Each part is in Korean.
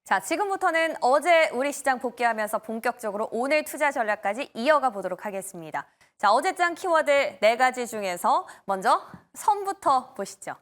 자, 지금부터는 어제 우리 시장 복귀하면서 본격적으로 오늘 투자 전략까지 이어가 보도록 하겠습니다. 자, 어제장 키워드 4가지 중에서 먼저 선부터 보시죠.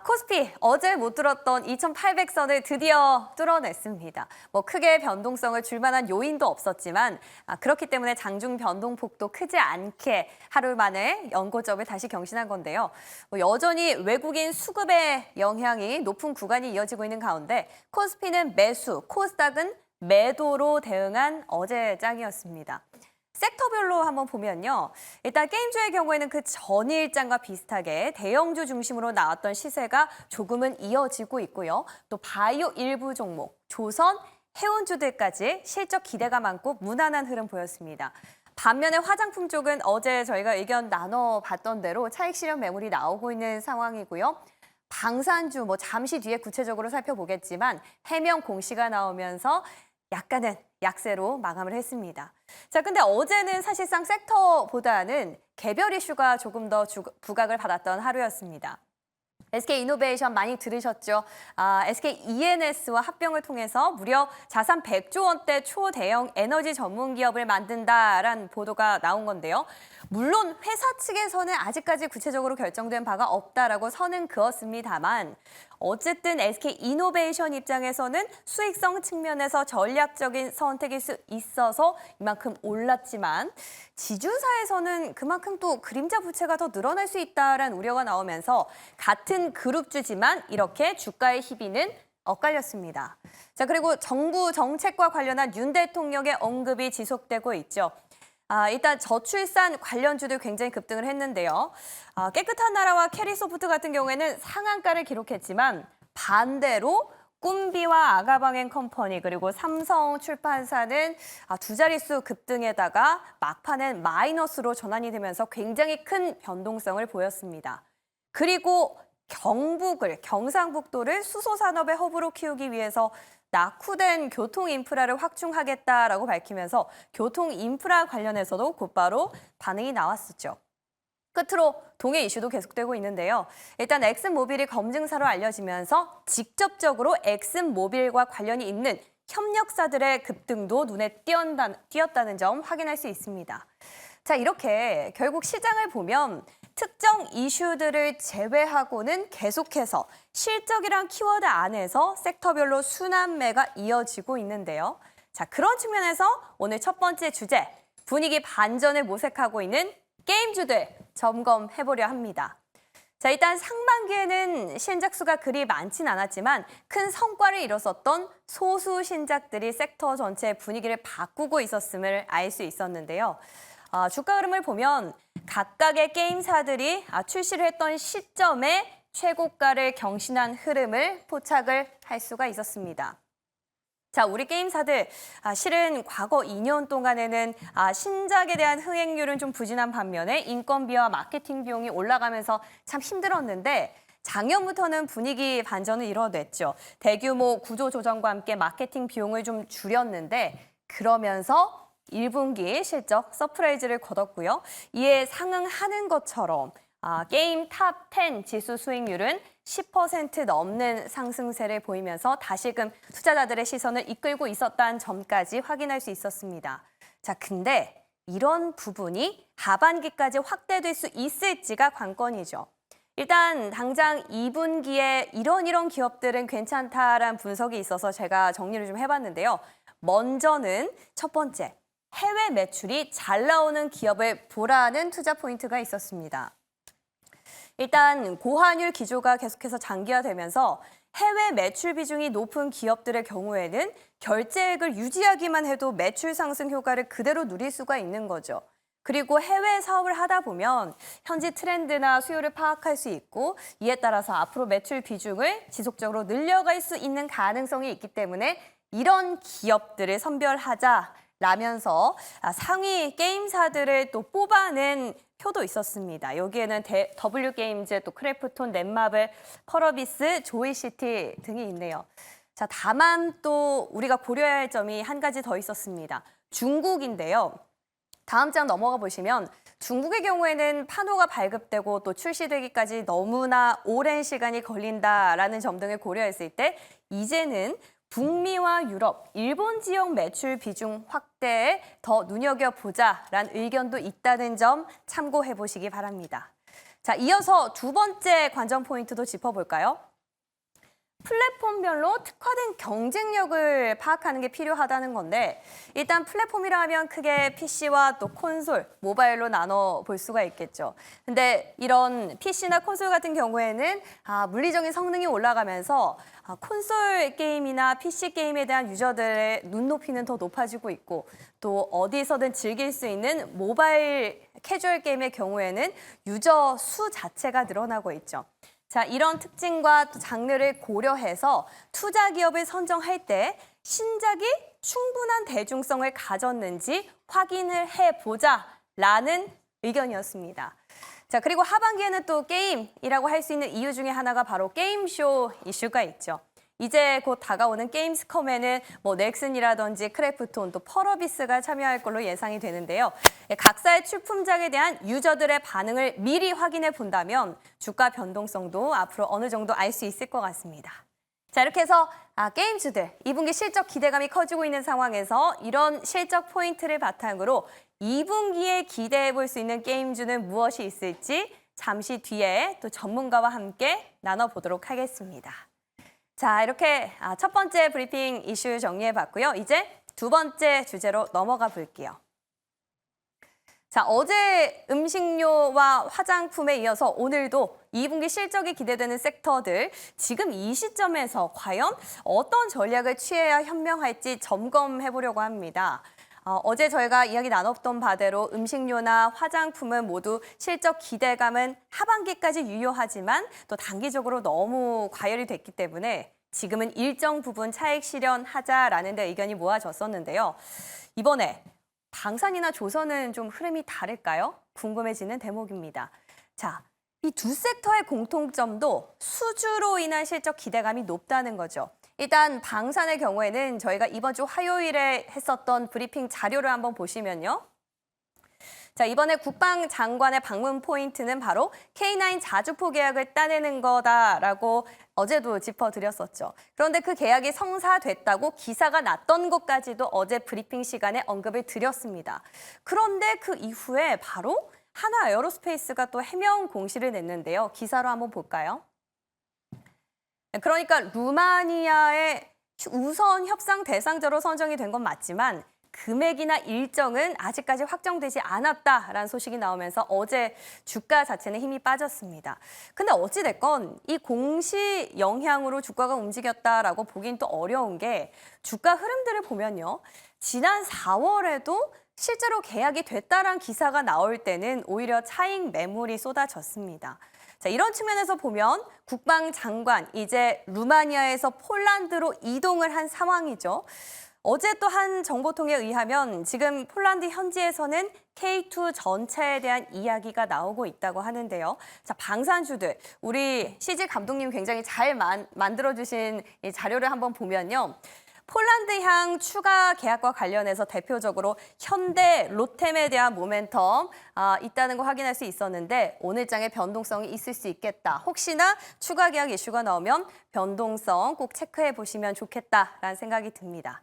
코스피 어제 못 뚫었던 2,800선을 드디어 뚫어냈습니다. 크게 변동성을 줄 만한 요인도 없었지만 그렇기 때문에 장중 변동폭도 크지 않게 하루 만에 연고점을 다시 경신한 건데요. 여전히 외국인 수급의 영향이 높은 구간이 이어지고 있는 가운데 코스피는 매수, 코스닥은 매도로 대응한 어제 장이었습니다. 섹터별로 한번 보면요. 일단 게임주의 경우에는 그 전일장과 비슷하게 대형주 중심으로 나왔던 시세가 조금은 이어지고 있고요. 또 바이오 일부 종목, 조선, 해운주들까지 실적 기대가 많고 무난한 흐름 보였습니다. 반면에 화장품 쪽은 어제 저희가 의견 나눠봤던 대로 차익 실현 매물이 나오고 있는 상황이고요. 방산주 잠시 뒤에 구체적으로 살펴보겠지만 해명 공시가 나오면서 약간은 약세로 마감을 했습니다. 자, 근데 어제는 사실상 섹터보다는 개별 이슈가 조금 더 부각을 받았던 하루였습니다. SK이노베이션 많이 들으셨죠? SKENS와 합병을 통해서 무려 자산 100조 원대 초대형 에너지 전문 기업을 만든다라는 보도가 나온 건데요. 물론 회사 측에서는 아직까지 구체적으로 결정된 바가 없다라고 선은 그었습니다만 어쨌든 SK이노베이션 입장에서는 수익성 측면에서 전략적인 선택일 수 있어서 이만큼 올랐지만 지주사에서는 그만큼 또 그림자 부채가 더 늘어날 수 있다라는 우려가 나오면서 같은 그룹주지만 이렇게 주가의 희비는 엇갈렸습니다. 자, 그리고 정부 정책과 관련한 윤 대통령의 언급이 지속되고 있죠. 일단 저출산 관련주들 굉장히 급등을 했는데요. 깨끗한 나라와 캐리소프트 같은 경우에는 상한가를 기록했지만 반대로 꿈비와 아가방앤컴퍼니 그리고 삼성출판사는 두 자릿수 급등에다가 막판엔 마이너스로 전환이 되면서 굉장히 큰 변동성을 보였습니다. 그리고 경상북도를 수소산업의 허브로 키우기 위해서 낙후된 교통인프라를 확충하겠다라고 밝히면서 교통인프라 관련해서도 곧바로 반응이 나왔었죠. 끝으로 동해 이슈도 계속되고 있는데요. 일단 엑슨모빌이 검증사로 알려지면서 직접적으로 엑슨모빌과 관련이 있는 협력사들의 급등도 눈에 띄었다는 점 확인할 수 있습니다. 자, 이렇게 결국 시장을 보면 특정 이슈들을 제외하고는 계속해서 실적이란 키워드 안에서 섹터별로 순환매가 이어지고 있는데요. 자, 그런 측면에서 오늘 첫 번째 주제, 분위기 반전을 모색하고 있는 게임주들 점검해보려 합니다. 자, 일단 상반기에는 신작수가 그리 많진 않았지만 큰 성과를 이뤘었던 소수 신작들이 섹터 전체의 분위기를 바꾸고 있었음을 알 수 있었는데요. 주가 흐름을 보면 각각의 게임사들이 출시를 했던 시점에 최고가를 경신한 흐름을 포착을 할 수가 있었습니다. 자, 우리 게임사들 실은 과거 2년 동안에는 신작에 대한 흥행률은 좀 부진한 반면에 인건비와 마케팅 비용이 올라가면서 참 힘들었는데 작년부터는 분위기 반전을 이뤄냈죠. 대규모 구조 조정과 함께 마케팅 비용을 좀 줄였는데 그러면서 1분기 실적 서프라이즈를 거뒀고요. 이에 상응하는 것처럼 게임 탑 10 지수 수익률은 10% 넘는 상승세를 보이면서 다시금 투자자들의 시선을 이끌고 있었다는 점까지 확인할 수 있었습니다. 자, 근데 이런 부분이 하반기까지 확대될 수 있을지가 관건이죠. 일단 당장 2분기에 이런 기업들은 괜찮다라는 분석이 있어서 제가 정리를 좀 해봤는데요. 먼저는 첫 번째, 해외 매출이 잘 나오는 기업을 보라는 투자 포인트가 있었습니다. 일단 고환율 기조가 계속해서 장기화되면서 해외 매출 비중이 높은 기업들의 경우에는 결제액을 유지하기만 해도 매출 상승 효과를 그대로 누릴 수가 있는 거죠. 그리고 해외 사업을 하다 보면 현지 트렌드나 수요를 파악할 수 있고 이에 따라서 앞으로 매출 비중을 지속적으로 늘려갈 수 있는 가능성이 있기 때문에 이런 기업들을 선별하자라면서 상위 게임사들을 또 뽑아낸 표도 있었습니다. 여기에는 W게임즈, 또 크래프톤, 넷마블, 펄어비스, 조이시티 등이 있네요. 자, 다만 또 우리가 고려해야 할 점이 한 가지 더 있었습니다. 중국인데요. 다음 장 넘어가 보시면 중국의 경우에는 판호가 발급되고 또 출시되기까지 너무나 오랜 시간이 걸린다라는 점 등을 고려했을 때 이제는 북미와 유럽, 일본 지역 매출 비중 확대에 더 눈여겨보자라는 의견도 있다는 점 참고해 보시기 바랍니다. 자, 이어서 두 번째 관전 포인트도 짚어볼까요? 플랫폼별로 특화된 경쟁력을 파악하는 게 필요하다는 건데 일단 플랫폼이라 하면 크게 PC와 또 콘솔, 모바일로 나눠 볼 수가 있겠죠. 근데 이런 PC나 콘솔 같은 경우에는 물리적인 성능이 올라가면서 콘솔 게임이나 PC 게임에 대한 유저들의 눈높이는 더 높아지고 있고 또 어디서든 즐길 수 있는 모바일 캐주얼 게임의 경우에는 유저 수 자체가 늘어나고 있죠. 자, 이런 특징과 또 장르를 고려해서 투자 기업을 선정할 때 신작이 충분한 대중성을 가졌는지 확인을 해보자라는 의견이었습니다. 자, 그리고 하반기에는 또 게임이라고 할 수 있는 이유 중에 하나가 바로 게임쇼 이슈가 있죠. 이제 곧 다가오는 게임스컴에는 넥슨이라든지 크래프톤 또 펄어비스가 참여할 걸로 예상이 되는데요. 각사의 출품작에 대한 유저들의 반응을 미리 확인해 본다면 주가 변동성도 앞으로 어느 정도 알 수 있을 것 같습니다. 자, 이렇게 해서 게임주들 2분기 실적 기대감이 커지고 있는 상황에서 이런 실적 포인트를 바탕으로 2분기에 기대해 볼 수 있는 게임주는 무엇이 있을지 잠시 뒤에 또 전문가와 함께 나눠보도록 하겠습니다. 자, 이렇게 첫 번째 브리핑 이슈 정리해봤고요. 이제 두 번째 주제로 넘어가 볼게요. 자, 어제 음식료와 화장품에 이어서 오늘도 2분기 실적이 기대되는 섹터들, 지금 이 시점에서 과연 어떤 전략을 취해야 현명할지 점검해보려고 합니다. 어제 저희가 이야기 나눴던 바대로 음식료나 화장품은 모두 실적 기대감은 하반기까지 유효하지만 또 단기적으로 너무 과열이 됐기 때문에 지금은 일정 부분 차익 실현하자라는 데 의견이 모아졌었는데요. 이번에 방산이나 조선은 좀 흐름이 다를까요? 궁금해지는 대목입니다. 자, 이 두 섹터의 공통점도 수주로 인한 실적 기대감이 높다는 거죠. 일단 방산의 경우에는 저희가 이번 주 화요일에 했었던 브리핑 자료를 한번 보시면요. 자, 이번에 국방장관의 방문 포인트는 바로 K9 자주포 계약을 따내는 거다라고 어제도 짚어드렸었죠. 그런데 그 계약이 성사됐다고 기사가 났던 것까지도 어제 브리핑 시간에 언급을 드렸습니다. 그런데 그 이후에 바로 하나 에어로스페이스가 또 해명 공시를 냈는데요. 기사로 한번 볼까요? 그러니까 루마니아의 우선 협상 대상자로 선정이 된 건 맞지만 금액이나 일정은 아직까지 확정되지 않았다라는 소식이 나오면서 어제 주가 자체는 힘이 빠졌습니다. 근데 어찌됐건 이 공시 영향으로 주가가 움직였다라고 보긴 또 어려운 게 주가 흐름들을 보면요. 지난 4월에도 실제로 계약이 됐다란 기사가 나올 때는 오히려 차익 매물이 쏟아졌습니다. 자, 이런 측면에서 보면 국방장관 이제 루마니아에서 폴란드로 이동을 한 상황이죠. 어제 또 한 정보통에 의하면 지금 폴란드 현지에서는 K2 전차에 대한 이야기가 나오고 있다고 하는데요. 자, 방산주들, 우리 CG 감독님 굉장히 잘 만들어주신 이 자료를 한번 보면요. 폴란드향 추가 계약과 관련해서 대표적으로 현대, 로템에 대한 모멘텀 있다는 거 확인할 수 있었는데 오늘장에 변동성이 있을 수 있겠다. 혹시나 추가 계약 이슈가 나오면 변동성 꼭 체크해 보시면 좋겠다라는 생각이 듭니다.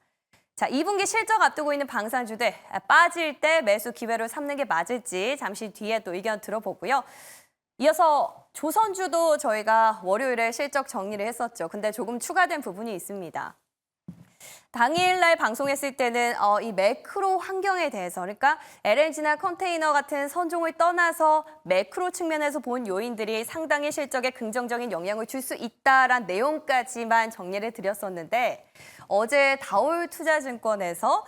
자, 2분기 실적 앞두고 있는 방산주들 빠질 때 매수 기회로 삼는 게 맞을지 잠시 뒤에 또 의견 들어보고요. 이어서 조선주도 저희가 월요일에 실적 정리를 했었죠. 근데 조금 추가된 부분이 있습니다. 당일날 방송했을 때는 이 매크로 환경에 대해서 그러니까 LNG나 컨테이너 같은 선종을 떠나서 매크로 측면에서 본 요인들이 상당히 실적에 긍정적인 영향을 줄 수 있다란 내용까지만 정리를 드렸었는데 어제 다올투자증권에서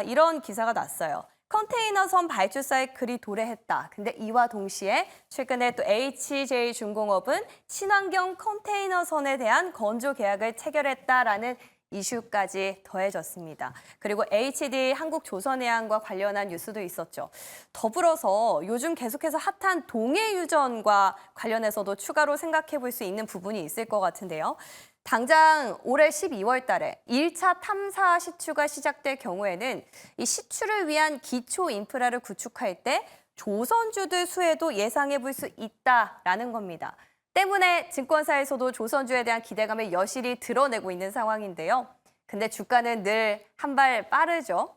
이런 기사가 났어요. 컨테이너선 발주 사이클이 도래했다. 근데 이와 동시에 최근에 또 HJ중공업은 친환경 컨테이너선에 대한 건조 계약을 체결했다라는 이슈까지 더해졌습니다. 그리고 HD 한국조선해양과 관련한 뉴스도 있었죠. 더불어서 요즘 계속해서 핫한 동해유전과 관련해서도 추가로 생각해 볼 수 있는 부분이 있을 것 같은데요. 당장 올해 12월 달에 1차 탐사 시추가 시작될 경우에는 이 시추를 위한 기초 인프라를 구축할 때 조선주들 수혜도 예상해 볼 수 있다라는 겁니다. 때문에 증권사에서도 조선주에 대한 기대감을 여실히 드러내고 있는 상황인데요. 근데 주가는 늘 한 발 빠르죠.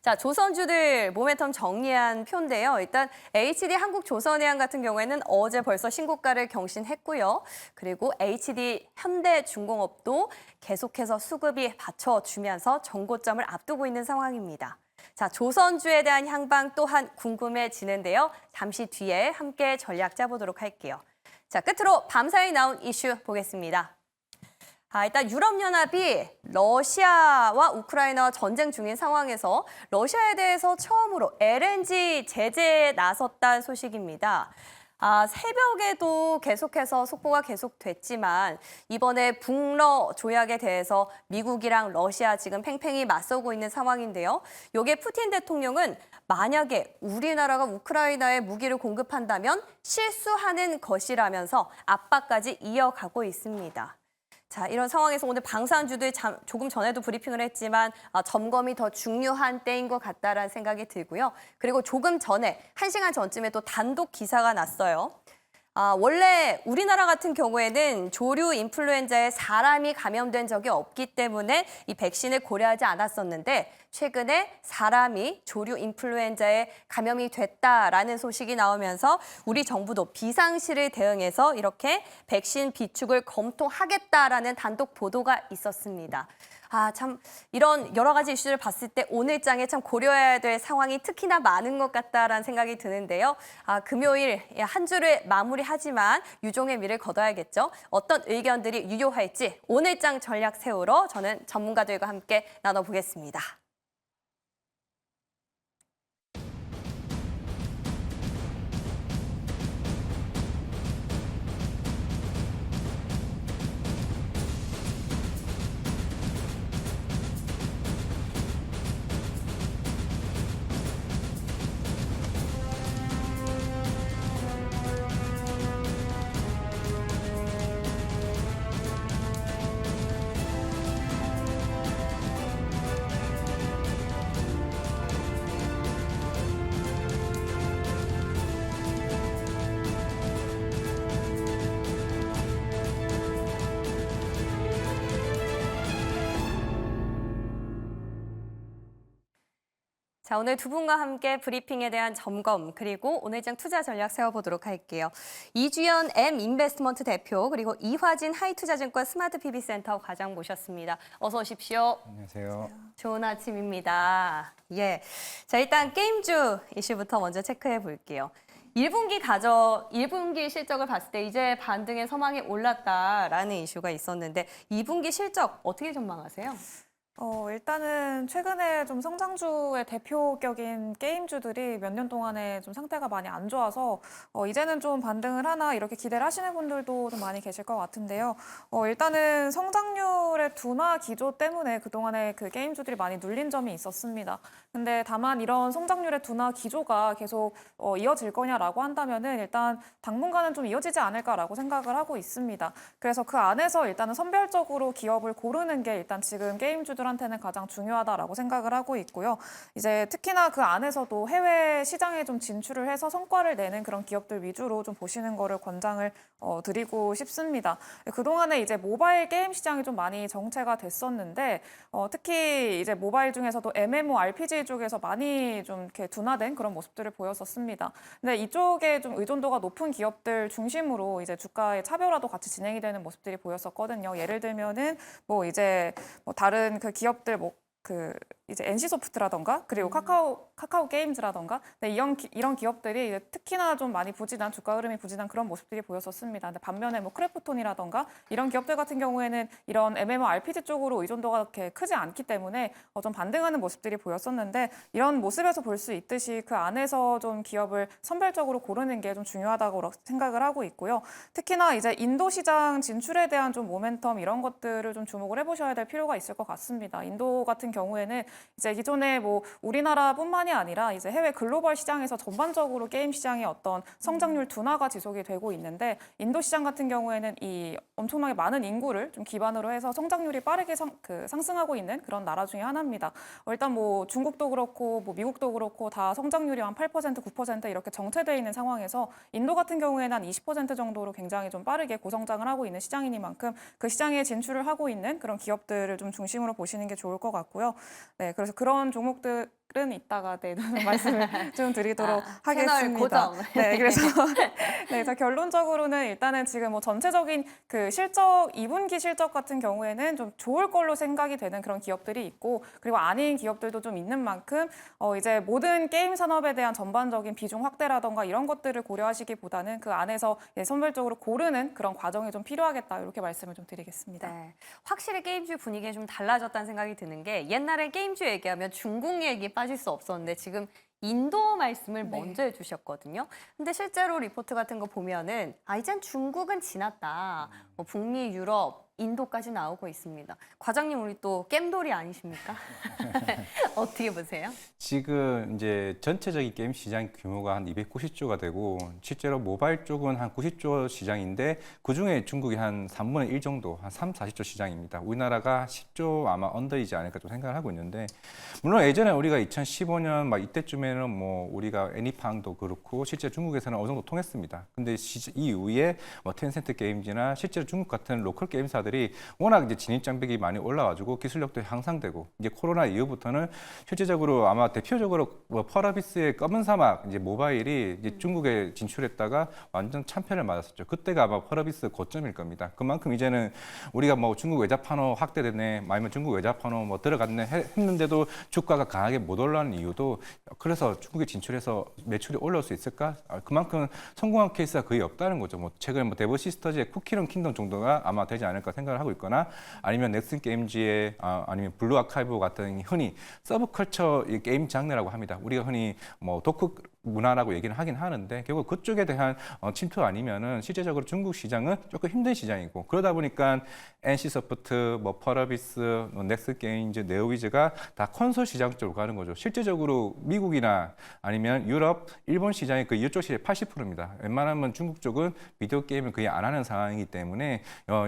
자, 조선주들 모멘텀 정리한 표인데요. 일단 HD 한국조선해양 같은 경우에는 어제 벌써 신고가를 경신했고요. 그리고 HD 현대중공업도 계속해서 수급이 받쳐주면서 정고점을 앞두고 있는 상황입니다. 자, 조선주에 대한 향방 또한 궁금해지는데요. 잠시 뒤에 함께 전략 짜보도록 할게요. 자, 끝으로 밤사이 나온 이슈 보겠습니다. 일단 유럽연합이 러시아와 우크라이나 전쟁 중인 상황에서 러시아에 대해서 처음으로 LNG 제재에 나섰다는 소식입니다. 새벽에도 계속해서 속보가 계속됐지만 이번에 북러 조약에 대해서 미국이랑 러시아 지금 팽팽히 맞서고 있는 상황인데요. 여기에 푸틴 대통령은 만약에 우리나라가 우크라이나에 무기를 공급한다면 실수하는 것이라면서 압박까지 이어가고 있습니다. 자, 이런 상황에서 오늘 방산주들 조금 전에도 브리핑을 했지만 점검이 더 중요한 때인 것 같다라는 생각이 들고요. 그리고 조금 전에 1시간 전쯤에 또 단독 기사가 났어요. 원래 우리나라 같은 경우에는 조류 인플루엔자에 사람이 감염된 적이 없기 때문에 이 백신을 고려하지 않았었는데 최근에 사람이 조류 인플루엔자에 감염이 됐다라는 소식이 나오면서 우리 정부도 비상시를 대응해서 이렇게 백신 비축을 검토하겠다라는 단독 보도가 있었습니다. 참 이런 여러 가지 이슈를 봤을 때 오늘장에 참 고려해야 될 상황이 특히나 많은 것 같다라는 생각이 드는데요. 금요일 한 주를 마무리하지만 유종의 미를 거둬야겠죠. 어떤 의견들이 유효할지 오늘장 전략 세우러 저는 전문가들과 함께 나눠보겠습니다. 자, 오늘 두 분과 함께 브리핑에 대한 점검 그리고 오늘장 투자 전략 세워보도록 할게요. 이주연 M인베스트먼트 대표 그리고 이화진 하이투자증권 스마트 PB센터 과장 모셨습니다. 어서 오십시오. 안녕하세요. 좋은 아침입니다. 예, 자 일단 게임주 이슈부터 먼저 체크해 볼게요. 1분기 실적을 봤을 때 이제 반등의 서망이 올랐다라는 이슈가 있었는데 2분기 실적 어떻게 전망하세요? 일단은 최근에 좀 성장주의 대표격인 게임주들이 몇 년 동안에 좀 상태가 많이 안 좋아서 이제는 좀 반등을 하나 이렇게 기대를 하시는 분들도 좀 많이 계실 것 같은데요. 일단은 성장률의 둔화 기조 때문에 그동안에 그 게임주들이 많이 눌린 점이 있었습니다. 근데 다만 이런 성장률의 둔화 기조가 계속 이어질 거냐라고 한다면은 일단 당분간은 좀 이어지지 않을까라고 생각을 하고 있습니다. 그래서 그 안에서 일단은 선별적으로 기업을 고르는 게 일단 지금 게임주들한테는 가장 중요하다라고 생각을 하고 있고요. 이제 특히나 그 안에서도 해외 시장에 좀 진출을 해서 성과를 내는 그런 기업들 위주로 좀 보시는 거를 권장을 드리고 싶습니다. 그동안에 이제 모바일 게임 시장이 좀 많이 정체가 됐었는데 특히 이제 모바일 중에서도 MMORPG 쪽에서 많이 좀 이렇게 둔화된 그런 모습들을 보였었습니다. 근데 이쪽에 좀 의존도가 높은 기업들 중심으로 이제 주가의 차별화도 같이 진행이 되는 모습들이 보였었거든요. 예를 들면은 뭐 이제 뭐 다른 그 기업들 이제 NC소프트라던가 그리고 카카오 게임즈라던가 이런 기업들이 이제 특히나 좀 많이 부진한 주가 흐름이 부진한 그런 모습들이 보였었습니다. 근데 반면에 뭐 크래프톤이라던가 이런 기업들 같은 경우에는 이런 MMORPG 쪽으로 의존도가 그렇게 크지 않기 때문에 좀 반등하는 모습들이 보였었는데 이런 모습에서 볼 수 있듯이 그 안에서 좀 기업을 선별적으로 고르는 게 좀 중요하다고 생각을 하고 있고요. 특히나 이제 인도 시장 진출에 대한 좀 모멘텀 이런 것들을 좀 주목을 해보셔야 될 필요가 있을 것 같습니다. 인도 같은 경우에는 이제 기존에 뭐 우리나라뿐만이 아니라 이제 해외 글로벌 시장에서 전반적으로 게임 시장의 어떤 성장률 둔화가 지속이 되고 있는데 인도 시장 같은 경우에는 이 엄청나게 많은 인구를 좀 기반으로 해서 성장률이 빠르게 상승하고 있는 그런 나라 중에 하나입니다. 일단 뭐 중국도 그렇고 뭐 미국도 그렇고 다 성장률이 한 8%, 9% 이렇게 정체되어 있는 상황에서 인도 같은 경우에는 한 20% 정도로 굉장히 좀 빠르게 고성장을 하고 있는 시장이니만큼 그 시장에 진출을 하고 있는 그런 기업들을 좀 중심으로 보시는 게 좋을 것 같고요. 네, 그래서 그런 종목들은 이따가 네, 말씀을 좀 드리도록 채널 하겠습니다. 고정. 네, 그래서 네, 자, 결론적으로는 일단은 지금 뭐 전체적인 그 실적, 2분기 실적 같은 경우에는 좀 좋을 걸로 생각이 되는 그런 기업들이 있고 그리고 아닌 기업들도 좀 있는 만큼 이제 모든 게임 산업에 대한 전반적인 비중 확대라던가 이런 것들을 고려하시기보다는 그 안에서 선별적으로 고르는 그런 과정이 좀 필요하겠다 이렇게 말씀을 좀 드리겠습니다. 네, 확실히 게임주 분위기가 좀 달라졌다는 생각이 드는 게 옛날엔 게임주 얘기하면 중국 얘기 빠질 수 없었는데 지금 인도 말씀을 네. 먼저 해주셨거든요. 근데 실제로 리포트 같은 거 보면은 이젠 중국은 지났다. 뭐 북미, 유럽, 인도까지 나오고 있습니다. 과장님 우리 또 겜돌이 아니십니까? 어떻게 보세요? 지금 이제 전체적인 게임 시장 규모가 한 290조가 되고 실제로 모바일 쪽은 한 90조 시장인데 그중에 중국이 한 3분의 1 정도, 한 3, 40조 시장입니다. 우리나라가 10조 아마 언더이지 않을까 좀 생각을 하고 있는데 물론 예전에 우리가 2015년 막 이때쯤에는 뭐 우리가 애니팡도 그렇고 실제 중국에서는 어느 정도 통했습니다. 근데 이 이후에 뭐 텐센트 게임즈나 실제로 중국 같은 로컬 게임사들이 워낙 이제 진입 장벽이 많이 올라가지고 기술력도 향상되고 이제 코로나 이후부터는 실질적으로 아마 대표적으로 뭐 펄어비스의 검은 사막 이제 모바일이 이제 중국에 진출했다가 완전 참패를 맞았었죠. 그때가 아마 펄어비스 고점일 겁니다. 그만큼 이제는 우리가 뭐 중국 외자판호 확대됐네, 아니면 중국 외자판호 뭐 들어갔네 했는데도 주가가 강하게 못 올라가는 이유도 그래서 중국에 진출해서 매출이 올라올 수 있을까? 그만큼 성공한 케이스가 거의 없다는 거죠. 뭐 최근에 뭐 데브 시스터즈의 쿠키런 킹덤 정도가 아마 되지 않을까 생각을 하고 있거나 아니면 넥슨 게임즈의 아니면 블루 아카이브 같은 흔히 서브컬처 게임 장르라고 합니다. 우리가 흔히 뭐 도크 문화라고 얘기는 하긴 하는데 결국 그쪽에 대한 침투 아니면은 실제적으로 중국 시장은 조금 힘든 시장이고 그러다 보니까 NC소프트, 뭐 펄어비스, 넥스 게임즈, 네오위즈가 다 콘솔 시장 쪽으로 가는 거죠. 실제적으로 미국이나 아니면 유럽, 일본 시장이 거의 이쪽 시장의 80%입니다. 웬만하면 중국 쪽은 비디오 게임을 거의 안 하는 상황이기 때문에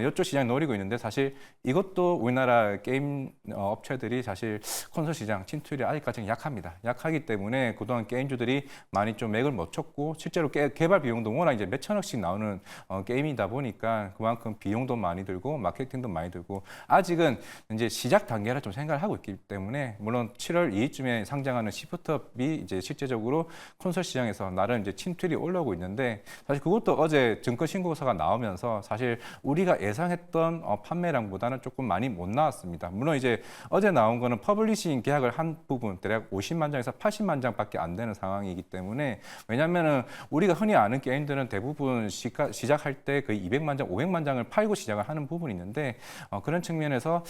이쪽 시장 노리고 있는데 사실 이것도 우리나라 게임 업체들이 사실 콘솔 시장 침투율이 아직까지는 약합니다. 약하기 때문에 그동안 게임주들이 많이 좀 맥을 못 쳤고 실제로 개발 비용도 워낙 이제 몇 천억씩 나오는 게임이다 보니까 그만큼 비용도 많이 들고 마케팅도 많이 들고 아직은 이제 시작 단계라 좀 생각을 하고 있기 때문에 물론 7월 2일쯤에 상장하는 시프트업이 이제 실제적으로 콘솔 시장에서 나름 이제 침투율이 올라오고 있는데 사실 그것도 어제 증권 신고서가 나오면서 사실 우리가 예상했던 판매량보다는 조금 많이 못 나왔습니다. 물론 이제 어제 나온 거는 퍼블리싱 계약을 한 부분 대략 50만 장에서 80만 장밖에 안 되는 상황이기 때문에 왜냐면은 우리가 흔히 아는 게임들은 대부분 시작할 때 거의 200만 장, 500만 장을 팔고 시작을 하는 부분이 있는데 그런 측면에서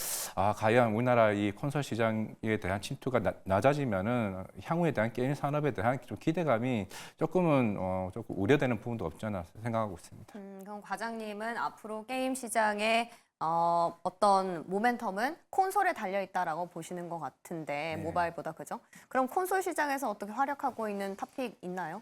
과연 우리나라 이 콘솔 시장에 대한 침투가 낮아지면은 향후에 대한 게임 산업에 대한 좀 기대감이 조금은 조금 우려되는 부분도 없지 않아 생각하고 있습니다. 그럼 과장님은 앞으로 게임 시장에 어떤 모멘텀은 콘솔에 달려있다라고 보시는 것 같은데 네. 모바일보다 그죠? 그럼 콘솔 시장에서 어떻게 활약하고 있는 탑픽 있나요?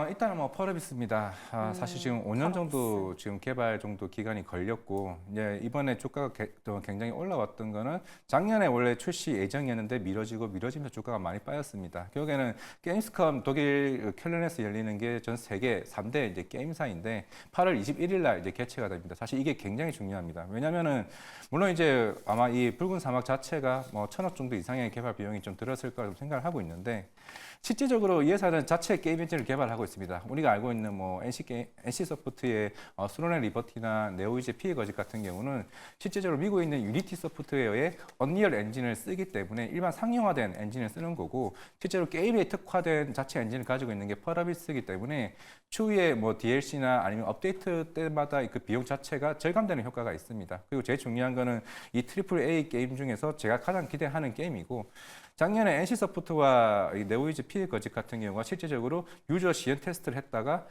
일단은 뭐 펄어비스입니다. 사실 지금 5년 정도 지금 개발 정도 기간이 걸렸고 이제 이번에 주가가 또 굉장히 올라왔던 거는 작년에 원래 출시 예정이었는데 미뤄지면서 주가가 많이 빠졌습니다. 결국에는 게임스컴 독일 쾰른에서 열리는 게 전 세계 3대 이제 게임사인데 8월 21일 날 이제 개최가 됩니다. 사실 이게 굉장히 중요합니다. 왜냐면은 물론 이제 아마 이 붉은 사막 자체가 뭐 1,000억 정도 이상의 개발 비용이 좀 들었을 거라고 생각을 하고 있는데 실질적으로 이 회사는 자체 게임 엔진을 개발하고 있습니다. 우리가 알고 있는 뭐 NC소프트의 스론의 리버티나 네오이즈 피해 거짓 같은 경우는 실제적으로 미국에 있는 유니티 소프트웨어의 언리얼 엔진을 쓰기 때문에 일반 상용화된 엔진을 쓰는 거고 실제로 게임에 특화된 자체 엔진을 가지고 있는 게 펄어비스이기 때문에 추후에 뭐 DLC나 아니면 업데이트 때마다 그 비용 자체가 절감되는 효과가 있습니다. 그리고 제일 중요한 거는 이 트리플 A 게임 중에서 제가 가장 기대하는 게임이고 작년에 NC소프트와 네오이즈 피해 거짓 같은 경우가 실제적으로 유저 시연 테스트를 했다가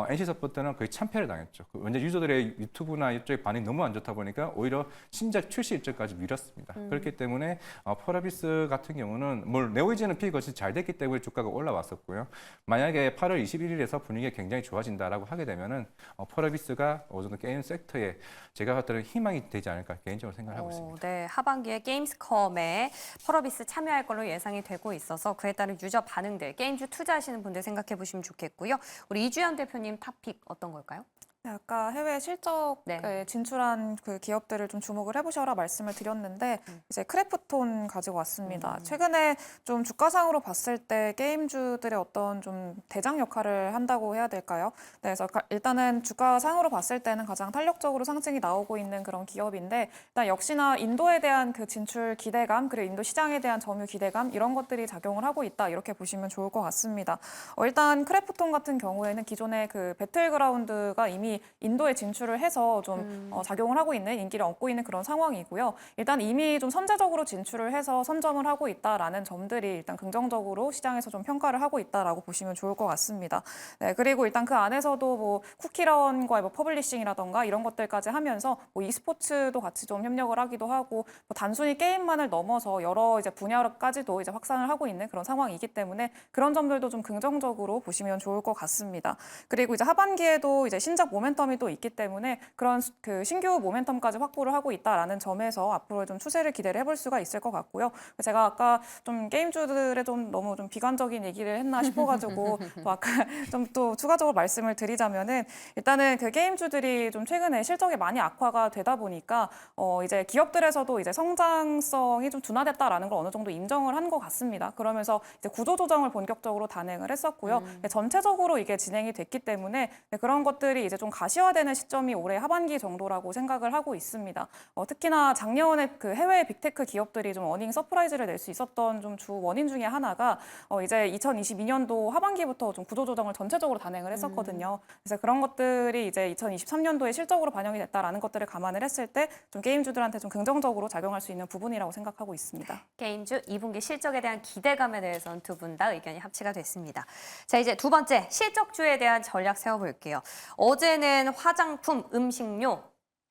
NC 스포츠는 거의 참패를 당했죠. 완전 유저들의 유튜브나 이쪽의 반응이 너무 안 좋다 보니까 오히려 신작 출시 일정까지 미뤘습니다. 그렇기 때문에 펄어비스 같은 경우는 네오이즈는 피거시 잘 됐기 때문에 주가가 올라왔었고요. 만약에 8월 21일에서 분위기가 굉장히 좋아진다라고 하게 되면은 펄어비스가 어느 정도 게임 섹터에 제가 봤을 때 희망이 되지 않을까 개인적으로 생각하고 있습니다. 네, 하반기에 게임스컴에 펄어비스 참여할 걸로 예상이 되고 있어서 그에 따른 유저 반응들, 게임주 투자하시는 분들 생각해 보시면 좋겠고요. 우리 이주연 대표님 탑픽 어떤 걸까요? 네, 아까 해외 실적에 네. 진출한 그 기업들을 좀 주목을 해보셔라 말씀을 드렸는데 이제 크래프톤 가지고 왔습니다. 최근에 좀 주가상으로 봤을 때 게임주들의 어떤 좀 대장 역할을 한다고 해야 될까요? 네, 그래서 일단은 주가상으로 봤을 때는 가장 탄력적으로 상승이 나오고 있는 그런 기업인데 일단 역시나 인도에 대한 그 진출 기대감 그리고 인도 시장에 대한 점유 기대감 이런 것들이 작용을 하고 있다 이렇게 보시면 좋을 것 같습니다. 일단 크래프톤 같은 경우에는 기존의 그 배틀그라운드가 이미 인도에 진출을 해서 좀 작용을 하고 있는 인기를 얻고 있는 그런 상황이고요. 일단 이미 좀 선제적으로 진출을 해서 선점을 하고 있다라는 점들이 일단 긍정적으로 시장에서 좀 평가를 하고 있다라고 보시면 좋을 것 같습니다. 네, 그리고 일단 그 안에서도 뭐 쿠키런과의 뭐 퍼블리싱이라던가 이런 것들까지 하면서 뭐 e스포츠도 같이 좀 협력을 하기도 하고 뭐 단순히 게임만을 넘어서 여러 이제 분야까지도 이제 확산을 하고 있는 그런 상황이기 때문에 그런 점들도 좀 긍정적으로 보시면 좋을 것 같습니다. 그리고 이제 하반기에도 이제 신작 모멘텀이 또 있기 때문에 그런 그 신규 모멘텀까지 확보를 하고 있다라는 점에서 앞으로 좀 추세를 기대를 해볼 수가 있을 것 같고요. 제가 아까 좀 게임주들의 좀 너무 좀 비관적인 얘기를 했나 싶어가지고 또 아까 좀 또 추가적으로 말씀을 드리자면은 일단은 그 게임주들이 좀 최근에 실적이 많이 악화가 되다 보니까 이제 기업들에서도 이제 성장성이 좀 둔화됐다라는 걸 어느 정도 인정을 한 것 같습니다. 그러면서 이제 구조조정을 본격적으로 단행을 했었고요. 전체적으로 이게 진행이 됐기 때문에 그런 것들이 이제 좀 가시화되는 시점이 올해 하반기 정도라고 생각을 하고 있습니다. 특히나 작년에 그 해외 빅테크 기업들이 좀 어닝 서프라이즈를 낼 수 있었던 좀 주 원인 중에 하나가 이제 2022년도 하반기부터 좀 구조조정을 전체적으로 단행을 했었거든요. 그래서 그런 것들이 이제 2023년도에 실적으로 반영이 됐다라는 것들을 감안을 했을 때 좀 게임주들한테 좀 긍정적으로 작용할 수 있는 부분이라고 생각하고 있습니다. 게임주 2분기 실적에 대한 기대감에 대해서는 두 분 다 의견이 합치가 됐습니다. 자, 이제 두 번째 실적주에 대한 전략 세워볼게요. 어제는 화장품, 음식료,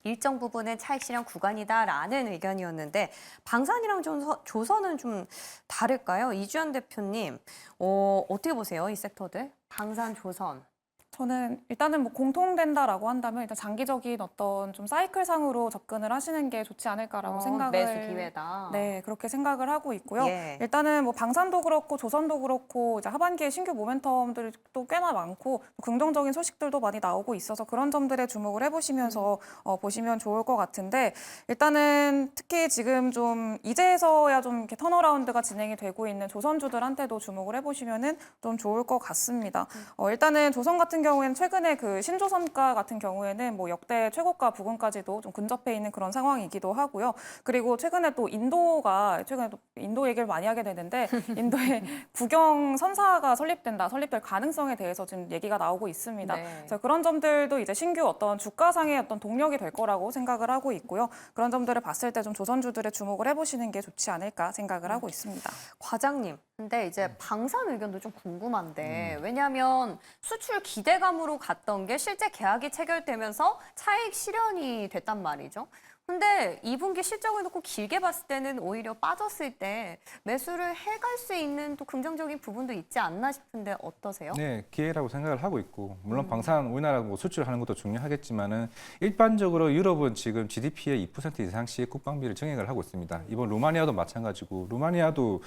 일정 부분은 차익 실현 구간이다라는 의견이었는데 방산이랑 조선은 좀 다를까요? 이주연 대표님, 어떻게 보세요? 이 섹터들? 방산, 조선. 저는 일단은 뭐 공통된다라고 한다면 일단 장기적인 어떤 좀 사이클상으로 접근을 하시는 게 좋지 않을까라고 생각을 매수 기회다. 네, 그렇게 생각을 하고 있고요. 예. 일단은 뭐 방산도 그렇고 조선도 그렇고 이제 하반기에 신규 모멘텀들이 또 꽤나 많고 긍정적인 소식들도 많이 나오고 있어서 그런 점들에 주목을 해보시면서 보시면 좋을 것 같은데 일단은 특히 지금 좀 이제서야 좀 이렇게 턴어라운드가 진행이 되고 있는 조선주들한테도 주목을 해보시면은 좀 좋을 것 같습니다. 일단은 조선 같은 경우에는 최근에 그 신조선가 같은 경우에는 뭐 역대 최고가 부근까지도 좀 근접해 있는 그런 상황이기도 하고요. 그리고 최근에 또 최근에 또 인도 얘기를 많이 하게 되는데 인도에 국영 선사가 설립될 가능성에 대해서 지금 얘기가 나오고 있습니다. 네. 그래서 그런 점들도 이제 신규 어떤 주가상의 어떤 동력이 될 거라고 생각을 하고 있고요. 그런 점들을 봤을 때 좀 조선주들의 주목을 해보시는 게 좋지 않을까 생각을 하고 있습니다. 과장님, 근데 이제 방산 의견도 좀 궁금한데 왜냐하면 수출 기대감으로 갔던 게 실제 계약이 체결되면서 차익 실현이 됐단 말이죠. 근데 2분기 실적을 놓고 길게 봤을 때는 오히려 빠졌을 때 매수를 해갈 수 있는 또 긍정적인 부분도 있지 않나 싶은데 어떠세요? 네, 기회라고 생각을 하고 있고 물론 방산 우리나라 뭐 수출하는 것도 중요하겠지만은 일반적으로 유럽은 지금 GDP의 2% 이상씩 국방비를 증액을 하고 있습니다. 이번 루마니아도 마찬가지고 루마니아도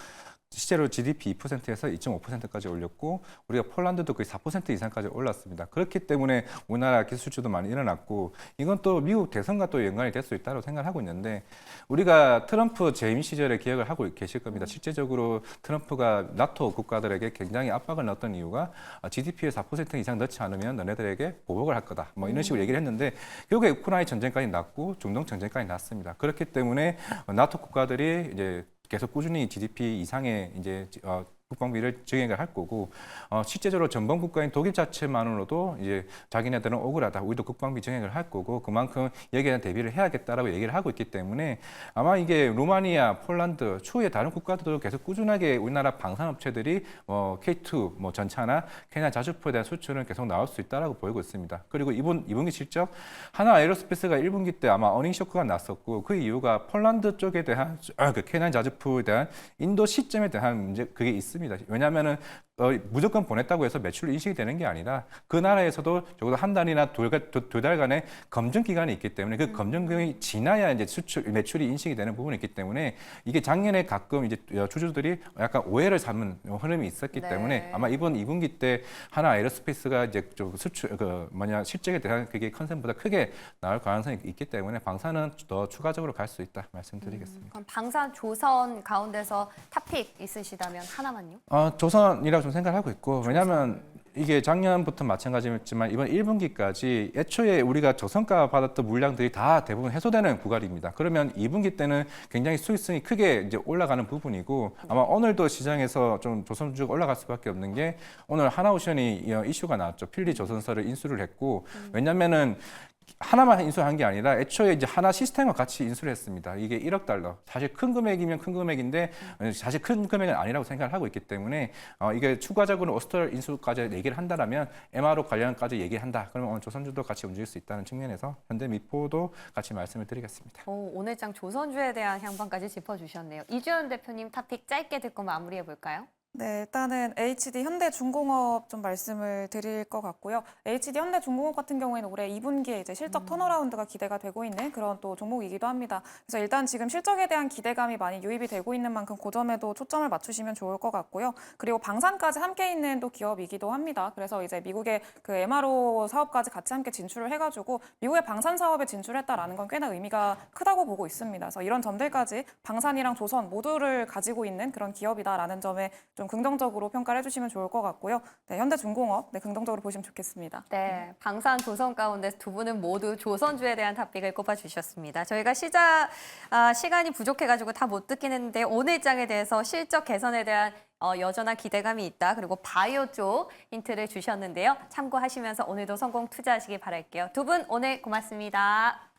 실제로 GDP 2%에서 2.5%까지 올렸고 우리가 폴란드도 거의 4% 이상까지 올랐습니다. 그렇기 때문에 우리나라 기술주도 많이 일어났고 이건 또 미국 대선과 또 연관이 될 수 있다고 생각을 하고 있는데 우리가 트럼프 재임 시절에 기억을 하고 계실 겁니다. 실제적으로 트럼프가 나토 국가들에게 굉장히 압박을 넣었던 이유가 GDP에 4% 이상 넣지 않으면 너네들에게 보복을 할 거다. 뭐 이런 식으로 얘기를 했는데 결국에 우크라이나 전쟁까지 났고 중동 전쟁까지 났습니다. 그렇기 때문에 나토 국가들이 이제 계속 꾸준히 GDP 이상의 이제 국방비를 증액을 할 거고 실제적으로 전범 국가인 독일 자체만으로도 이제 자기네들은 억울하다. 우리도 국방비 증액을 할 거고 그만큼 여기에 대한 대비를 해야겠다라고 얘기를 하고 있기 때문에 아마 이게 루마니아, 폴란드 추후에 다른 국가들도 계속 꾸준하게 우리나라 방산업체들이 K2 전차나 K9 자주포에 대한 수출은 계속 나올 수 있다라고 보이고 있습니다. 그리고 이번 2분기 실적 하나 에어로스페이스가 1분기 때 아마 어닝 쇼크가 났었고 그 이유가 폴란드 쪽에 대한 그 K9 자주포에 대한 인도 시점에 대한 문제 그게 있습니다. 왜냐하면은 무조건 보냈다고 해서 매출로 인식이 되는 게 아니라 그 나라에서도 적어도 한 달이나 두 달간의 검증 기간이 있기 때문에 그 검증 기간이 지나야 이제 매출이 인식이 되는 부분이 있기 때문에 이게 작년에 가끔 이제 주주들이 약간 오해를 삼는 흐름이 있었기 네. 때문에 아마 이번 2분기 때 하나 에어로스페이스가 이제 좀 수출 실적에 대한 그게 컨센보다 크게 나올 가능성이 있기 때문에 방사는 더 추가적으로 갈 수 있다 말씀드리겠습니다. 그럼 방산 조선 가운데서 탑픽 있으시다면 하나만요? 조선이라고 좀 생각을 하고 있고 왜냐하면 이게 작년부터 마찬가지였지만 이번 1분기까지 애초에 우리가 저성가 받았던 물량들이 다 대부분 해소되는 구간입니다. 그러면 2분기 때는 굉장히 수익성이 크게 이제 올라가는 부분이고 아마 오늘도 시장에서 좀 조선주가 올라갈 수밖에 없는 게 오늘 하나오션이 이슈가 나왔죠. 필리 조선사를 인수를 했고 왜냐면은 하나만 인수한 게 아니라 애초에 이제 하나 시스템과 같이 인수를 했습니다. 이게 1억 달러. 사실 큰 금액이면 큰 금액인데 사실 큰 금액은 아니라고 생각을 하고 있기 때문에 이게 추가적으로 오스트럴 인수까지 얘기를 한다라면 MRO 관련까지 얘기한다. 그러면 오늘 조선주도 같이 움직일 수 있다는 측면에서 현대미포도 같이 말씀을 드리겠습니다. 오늘 장 조선주에 대한 향방까지 짚어주셨네요. 이주연 대표님 탑픽 짧게 듣고 마무리해 볼까요? 네, 일단은 HD 현대중공업 좀 말씀을 드릴 것 같고요. HD 현대중공업 같은 경우에는 올해 2분기에 이제 실적 턴어라운드가 기대가 되고 있는 그런 또 종목이기도 합니다. 그래서 일단 지금 실적에 대한 기대감이 많이 유입이 되고 있는 만큼 그 점에도 초점을 맞추시면 좋을 것 같고요. 그리고 방산까지 함께 있는 또 기업이기도 합니다. 그래서 이제 미국의 그 MRO 사업까지 같이 함께 진출을 해가지고 미국의 방산 사업에 진출했다라는 건 꽤나 의미가 크다고 보고 있습니다. 그래서 이런 점들까지 방산이랑 조선 모두를 가지고 있는 그런 기업이다라는 점에 좀 긍정적으로 평가를 해주시면 좋을 것 같고요. 네, 현대중공업 긍정적으로 보시면 좋겠습니다. 네, 방산 조선 가운데 두 분은 모두 조선주에 대한 탑픽을 꼽아주셨습니다. 저희가 시간이 부족해가지고 다 못 듣긴 했는데 오늘 장에 대해서 실적 개선에 대한 여전한 기대감이 있다. 그리고 바이오 쪽 힌트를 주셨는데요. 참고하시면서 오늘도 성공 투자하시기 바랄게요. 두 분 오늘 고맙습니다.